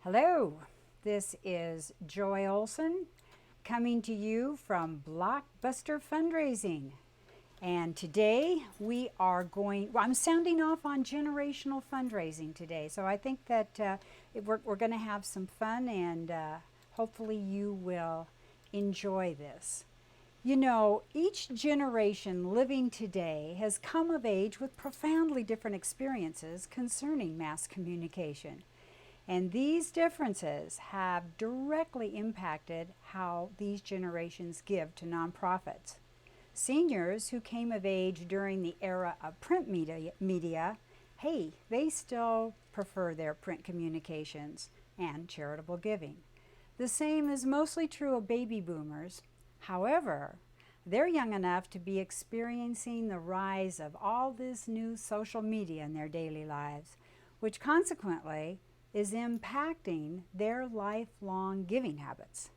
Hello, this is Joy Olson coming to you from Blockbuster Fundraising. And today I'm sounding off on generational fundraising today. So I think that we're going to have some fun and hopefully you will enjoy this. You know, each generation living today has come of age with profoundly different experiences concerning mass communication. And these differences have directly impacted how these generations give to nonprofits. Seniors who came of age during the era of print media, hey, they still prefer their print communications and charitable giving. The same is mostly true of baby boomers. However, they're young enough to be experiencing the rise of all this new social media in their daily lives, which consequently is impacting their lifelong giving habits.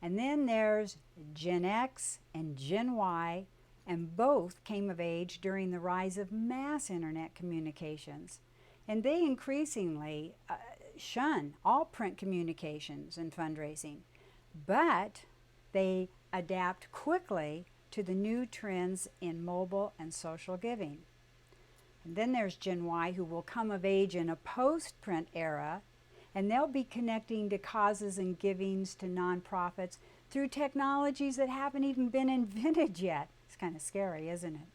And then there's Gen X and Gen Y, and both came of age during the rise of mass internet communications. And they increasingly shun all print communications and fundraising, but they adapt quickly to the new trends in mobile and social giving. And then there's Gen Y, who will come of age in a post-print era, and they'll be connecting to causes and givings to nonprofits through technologies that haven't even been invented yet. It's kind of scary, isn't it?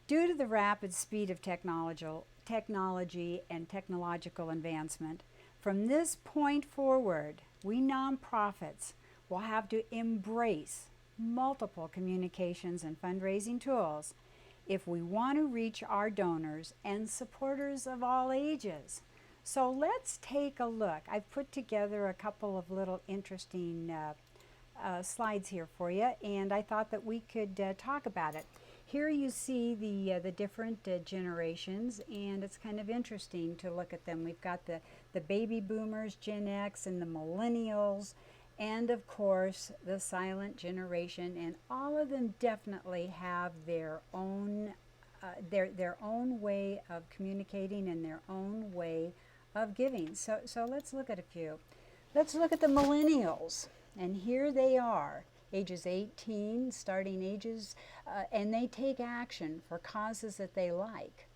Due to the rapid speed of technology and technological advancement, from this point forward, we nonprofits will have to embrace multiple communications and fundraising tools if we want to reach our donors and supporters of all ages. So let's take a look. I've put together a couple of little interesting slides here for you, and I thought that we could talk about it. Here you see the different generations, and it's kind of interesting to look at them. We've got the baby boomers, Gen X, and the millennials, and of course the silent generation, and all of them definitely have their own way of communicating and their own way of giving. So let's look at a few. Let's look at the millennials, and here they are, ages 18, starting ages, and they take action for causes that they like,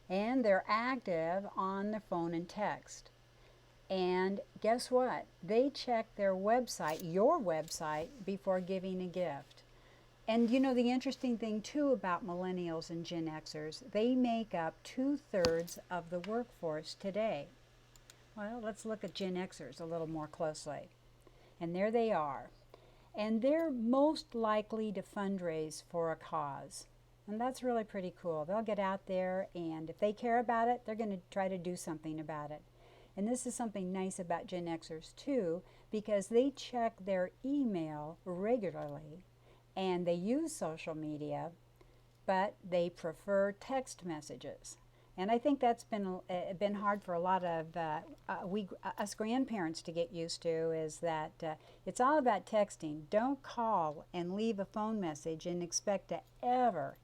and they're active on the phone and text. And guess what? They check their website, your website, before giving a gift. And you know, the interesting thing too about millennials and Gen Xers, they make up 2/3 of the workforce today. Well, let's look at Gen Xers a little more closely. And there they are. And they're most likely to fundraise for a cause. And that's really pretty cool. They'll get out there, and if they care about it, they're going to try to do something about it. And this is something nice about Gen Xers too, because they check their email regularly and they use social media, but they prefer text messages. And I think that's been hard for a lot of us grandparents to get used to, is that it's all about texting. Don't call and leave a phone message and expect to ever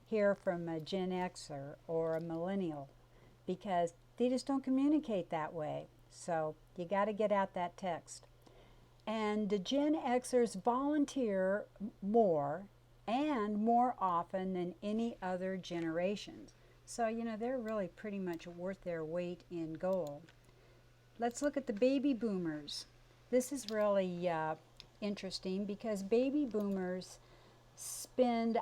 hear from a Gen Xer or a millennial, because they just don't communicate that way. So you got to get out that text. And the Gen Xers volunteer more and more often than any other generations. So, you know, they're really pretty much worth their weight in gold. Let's look at the baby boomers. This is really interesting, because baby boomers spend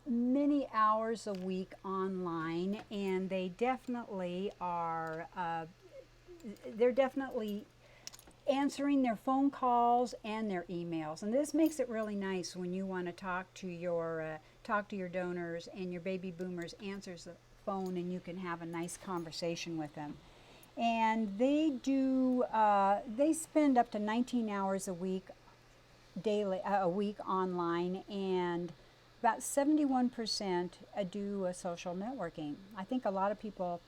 many hours a week online, and they definitely are they're definitely answering their phone calls and their emails. And this makes it really nice when you want to talk to your donors, and your baby boomers answers the phone and you can have a nice conversation with them. And they spend up to 19 hours a week online, and about 71% do social networking. I think a lot of people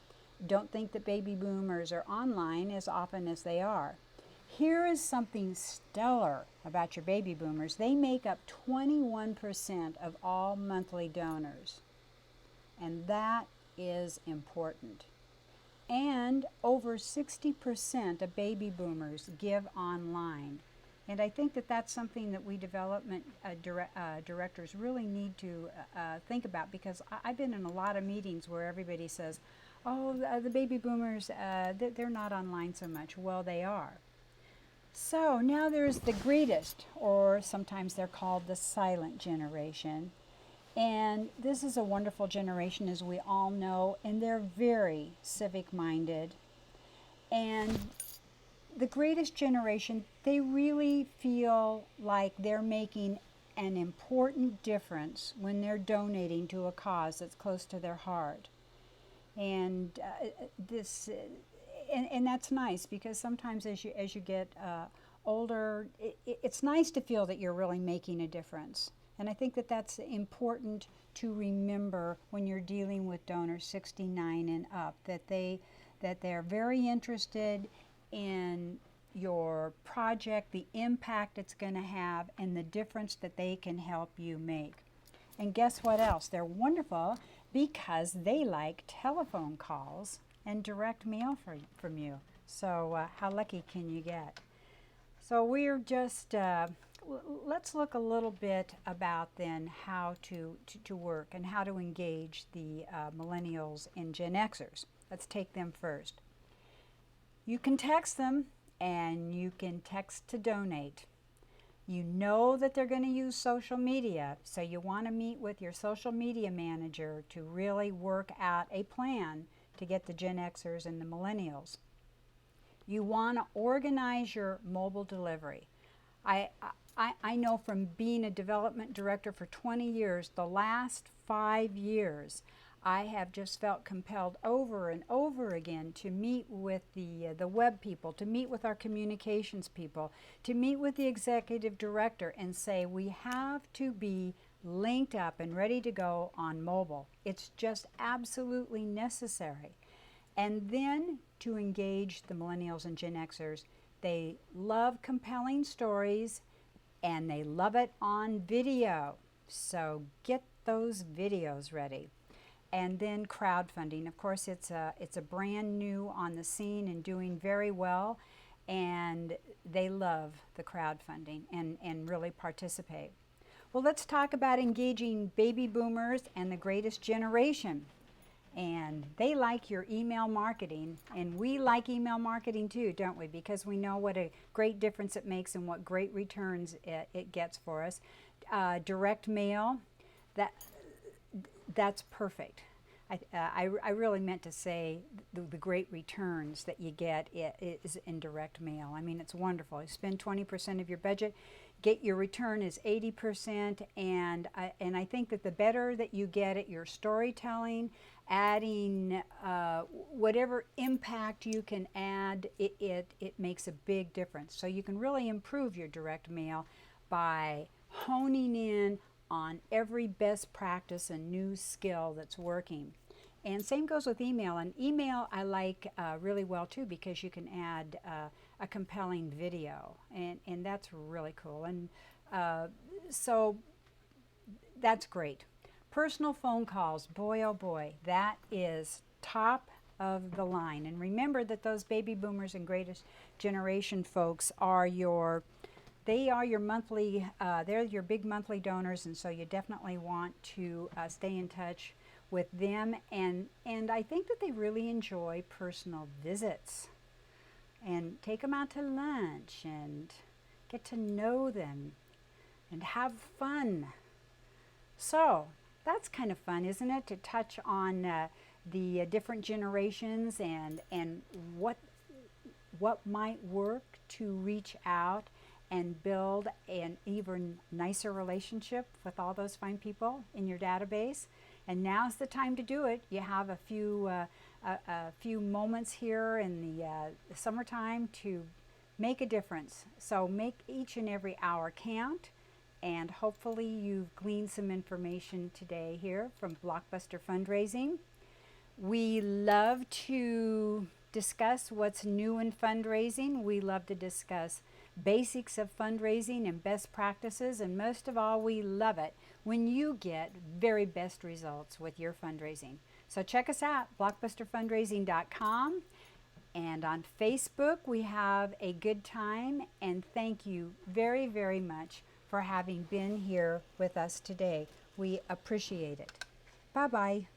don't think that baby boomers are online as often as they are. Here is something stellar about your baby boomers. They make up 21% of all monthly donors, and that is important. And over 60% of baby boomers give online. And I think that that's something that we development directors really need to think about, because I've been in a lot of meetings where everybody says, oh, the baby boomers, they're not online so much. Well, they are. So now there's the greatest, or sometimes they're called the silent generation. And this is a wonderful generation, as we all know, and they're very civic minded. And the greatest generation, they really feel like they're making an important difference when they're donating to a cause that's close to their heart. And this, and that's nice, because sometimes as you get older, it's nice to feel that you're really making a difference. And I think that that's important to remember when you're dealing with donors 69 and up, that they're very interested in your project, the impact it's going to have, and the difference that they can help you make. And guess what else? They're wonderful because they like telephone calls and direct mail from you. So how lucky can you get? So we're just, let's look a little bit about then how to work and how to engage the millennials and Gen Xers. Let's take them first. You can text them, and you can text to donate. You know that they're going to use social media, so you want to meet with your social media manager to really work out a plan to get the Gen Xers and the millennials. You want to organize your mobile delivery. I know from being a development director for 20 years, the last 5 years, I have just felt compelled over and over again to meet with the web people, to meet with our communications people, to meet with the executive director and say we have to be linked up and ready to go on mobile. It's just absolutely necessary. And then to engage the millennials and Gen Xers. They love compelling stories, and they love it on video. So get those videos ready. And then crowdfunding. Of course, it's a brand new on the scene and doing very well, and they love the crowdfunding and really participate. Well, let's talk about engaging baby boomers and the greatest generation. And they like your email marketing, and we like email marketing too, don't we? Because we know what a great difference it makes and what great returns it gets for us. Direct mail, that's perfect. I really meant to say the great returns that you get is in direct mail. I mean, it's wonderful. You spend 20% of your budget, get your return is 80%, and I think that the better that you get at your storytelling, adding whatever impact you can add, it makes a big difference. So you can really improve your direct mail by honing in on every best practice and new skill that's working. And same goes with email. And email I like really well too, because you can add a compelling video, and that's really cool. And so that's great. Personal phone calls, boy oh boy, that is top of the line. And remember that those baby boomers and greatest generation folks are your monthly, they're your big monthly donors, and so you definitely want to stay in touch with them. And I think that they really enjoy personal visits. And take them out to lunch and get to know them and have fun. So that's kind of fun, isn't it, to touch on the different generations and what might work to reach out and build an even nicer relationship with all those fine people in your database. And now's the time to do it. You have a few moments here in the summertime to make a difference. So make each and every hour count. And hopefully you've gleaned some information today here from Blockbuster Fundraising. We love to discuss what's new in fundraising. We love to discuss basics of fundraising and best practices, and most of all, we love it when you get very best results with your fundraising. So check us out, blockbusterfundraising.com. And on Facebook, we have a good time. And thank you very, very much for having been here with us today. We appreciate it. Bye-bye.